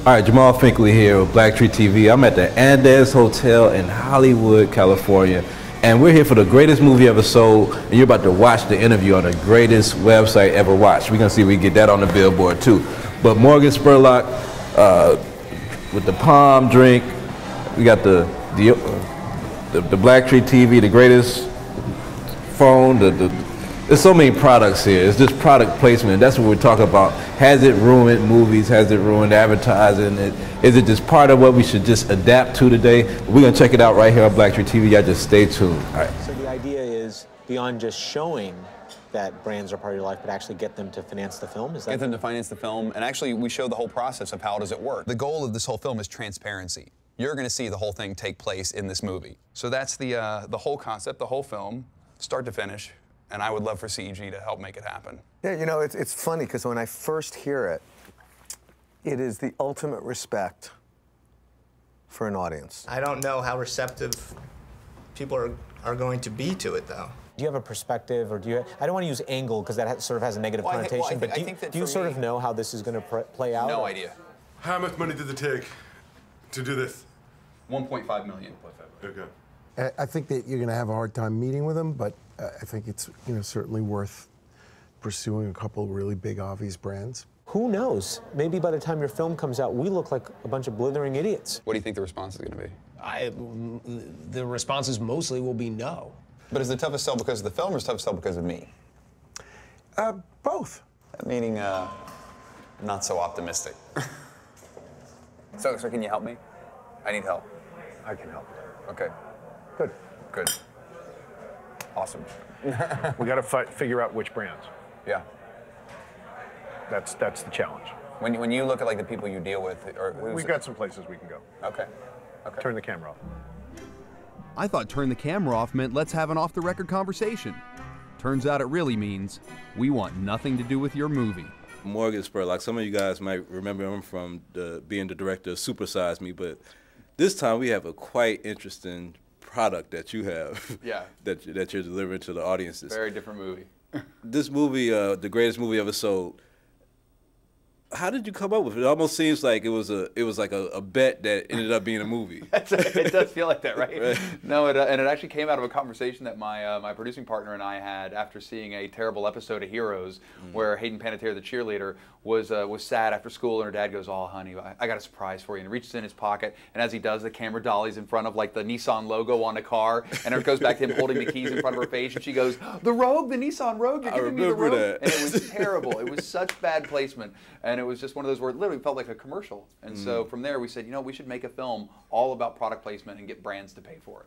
All right, Jamaal Finkley here with BlackTree TV. I'm at the Andes Hotel in Hollywood, California, and we're here for the greatest movie ever sold, and you're about to watch the interview on the greatest website ever watched. We're gonna see if we can get that on the billboard too. But Morgan Spurlock with the POM drink, we got the BlackTree TV, the greatest phone, there's so many products here. It's just product placement. That's what we're talking about. Has it ruined movies? Has it ruined advertising? Is it just part of what we should just adapt to today? We're going to check it out right here on BlackTree TV. Y'all just stay tuned. All right. So the idea is beyond just showing that brands are part of your life, but actually get them to finance the film? Is that? Get them to finance the film, and actually we show the whole process of how does it work. The goal of this whole film is transparency. You're going to see the whole thing take place in this movie. So that's the whole concept, the whole film, start to finish. And I would love for CEG to help make it happen. Yeah, you know, it's funny because when I first hear it, it is the ultimate respect for an audience. I don't know how receptive people are going to be to it, though. Do you have a perspective, or do you? I don't want to use angle because that sort of has a negative connotation. But do you sort of know how this is going to play out? No idea. How much money did it take to do this? 1.5 million. Okay. I think that you're going to have a hard time meeting with them, but I think it's certainly worth pursuing a couple of really big, obvious brands. Who knows? Maybe by the time your film comes out, we look like a bunch of blithering idiots. What do you think the response is going to be? The responses mostly will be no. But is the toughest sell because of the film or is the toughest sell because of me? Both. Meaning, not so optimistic. So can you help me? I need help. I can help. Okay. Good. Good. Awesome. We got to figure out which brands. Yeah. That's the challenge. When you look at like the people you deal with, We've got some places we can go. Okay. Okay. Turn the camera off. I thought turn the camera off meant let's have an off-the-record conversation. Turns out it really means we want nothing to do with your movie. Morgan Spurlock, some of you guys might remember him from being the director of Super Size Me, but this time we have a quite interesting product that you have. Yeah. that you're delivering to the audiences. Very different movie. This movie, the greatest movie ever sold. How did you come up with it? It almost seems like it was like a bet that ended up being a movie. It does feel like that, right? No, and it actually came out of a conversation that my producing partner and I had after seeing a terrible episode of Heroes, where Hayden Panettiere, the cheerleader, was sad after school, and her dad goes, "Oh, honey, I got a surprise for you," and reaches in his pocket, and as he does, the camera dollies in front of like the Nissan logo on the car, and it goes back to him holding the keys in front of her face, and she goes, "The Rogue, the Nissan Rogue, you're giving me the Rogue," and it was terrible. It was such bad placement, and it was just one of those where it literally felt like a commercial. And so from there, we said, you know, we should make a film all about product placement and get brands to pay for it.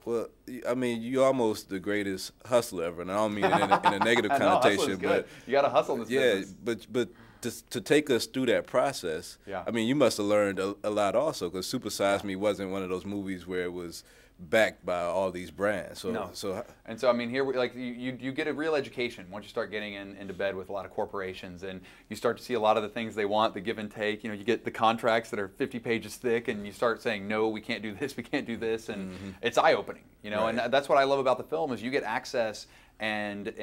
Well, I mean, you're almost the greatest hustler ever, and I don't mean it in a negative connotation, but you got to hustle in this business. but to take us through that process, I mean, you must have learned a lot also, because Super Size Me wasn't one of those movies where it was backed by all these brands. And so I mean, here you get a real education once you start getting into bed with a lot of corporations, and you start to see a lot of the things they want, the give and take. You know, you get the contracts that are 50 pages thick, and you start saying, no, we can't do this, we can't do this, and it's eye-opening. You know, and that's what I love about the film is you get access and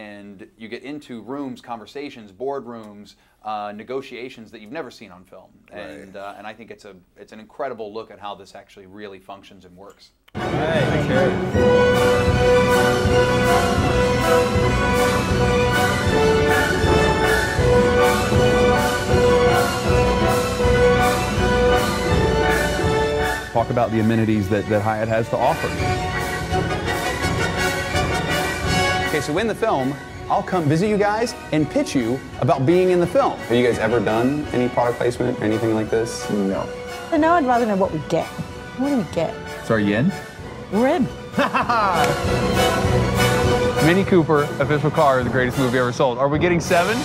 you get into rooms, conversations, boardrooms, negotiations that you've never seen on film, and I think it's an incredible look at how this actually really functions and works. Thanks, Harry. Talk about the amenities that Hyatt has to offer. Okay, so in the film, I'll come visit you guys and pitch you about being in the film. Have you guys ever done any product placement or anything like this? No. But now I'd rather know what we get. What do we get? So are you in? We're in. Mini Cooper, official car of the greatest movie ever sold. Are we getting 7?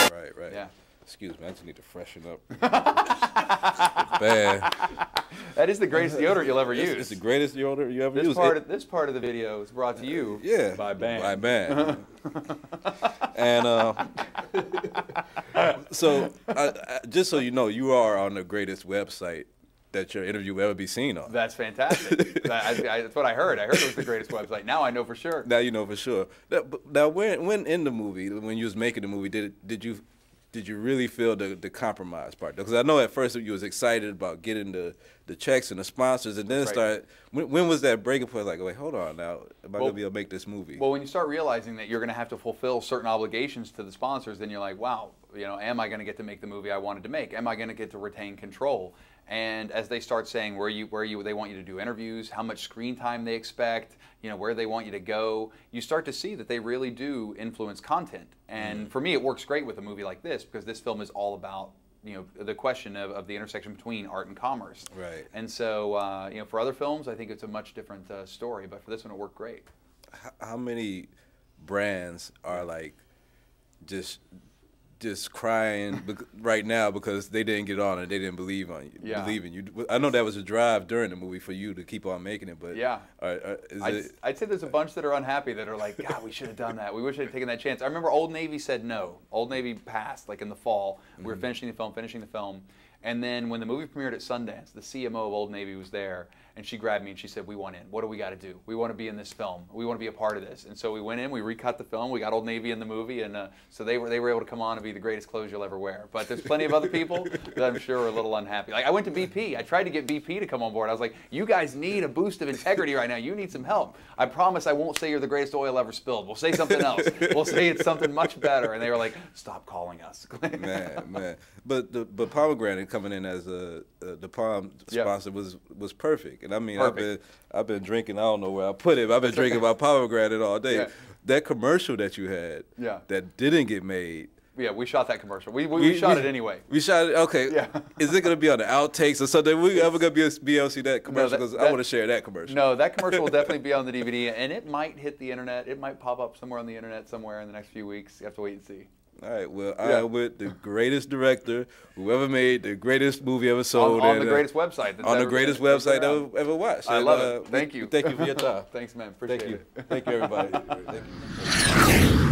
Right. Yeah. Excuse me, I just need to freshen up. It's bad. That is the greatest deodorant you'll ever use. It's the greatest deodorant you ever use. This part of the video is brought to you by Bang. By Bang. And so, just so you know, you are on the greatest website that your interview will ever be seen on. That's fantastic. That's what I heard. I heard it was the greatest website. Now I know for sure. Now you know for sure. Now, when in the movie, when you was making the movie, did you really feel the compromise part? Because I know at first you was excited about getting the checks and the sponsors, and then started. When was that breaking point? Like, wait, hold on now, am I gonna be able to make this movie? Well, when you start realizing that you're gonna have to fulfill certain obligations to the sponsors, then you're like, wow, you know, am I gonna get to make the movie I wanted to make? Am I gonna get to retain control? And as they start saying they want you to do interviews, how much screen time they expect, you know, where they want you to go, you start to see that they really do influence content. And for me, it works great with a movie like this because this film is all about, you know, the question of the intersection between art and commerce. Right. And so, you know, for other films, I think it's a much different story, but for this one, it worked great. How many brands are like just crying right now because they didn't get on and they didn't believe in you? I know that was a drive during the movie for you to keep on making it, but yeah, I'd say there's a bunch that are unhappy that are like, God, we should have done that. We wish I had taken that chance. I remember Old Navy said no. Old Navy passed like in the fall. We were finishing the film, and then when the movie premiered at Sundance, the CMO of Old Navy was there, and she grabbed me and she said, we want in. What do we got to do? We want to be in this film. We want to be a part of this. And so we went in, we recut the film, we got Old Navy in the movie, and so they were able to come on and be the greatest clothes you'll ever wear. But there's plenty of other people that I'm sure are a little unhappy. Like I went to BP. I tried to get BP to come on board. I was like, you guys need a boost of integrity right now. You need some help. I promise I won't say you're the greatest oil ever spilled. We'll say something else. We'll say it's something much better. And they were like, stop calling us. man. But Pomegranate coming in as the POM sponsor was perfect. And I mean, I've been drinking, I don't know where I put it, but I've been drinking my pomegranate all day. Yeah. That commercial that you had that didn't get made. Yeah, we shot that commercial. We shot it anyway. We shot it, okay. Yeah. Is it going to be on the outtakes or something? We ever going to be able to see that commercial? Because I want to share that commercial. No, that commercial will definitely be on the DVD, and it might hit the internet. It might pop up somewhere on the internet somewhere in the next few weeks. You have to wait and see. All right, well, I am with the greatest director who ever made the greatest movie ever sold. On the greatest website. On the greatest website ever watched. I love it. Thank you. Thank you for your time. Thanks, man. Appreciate it. Thank you, everybody. Thank you.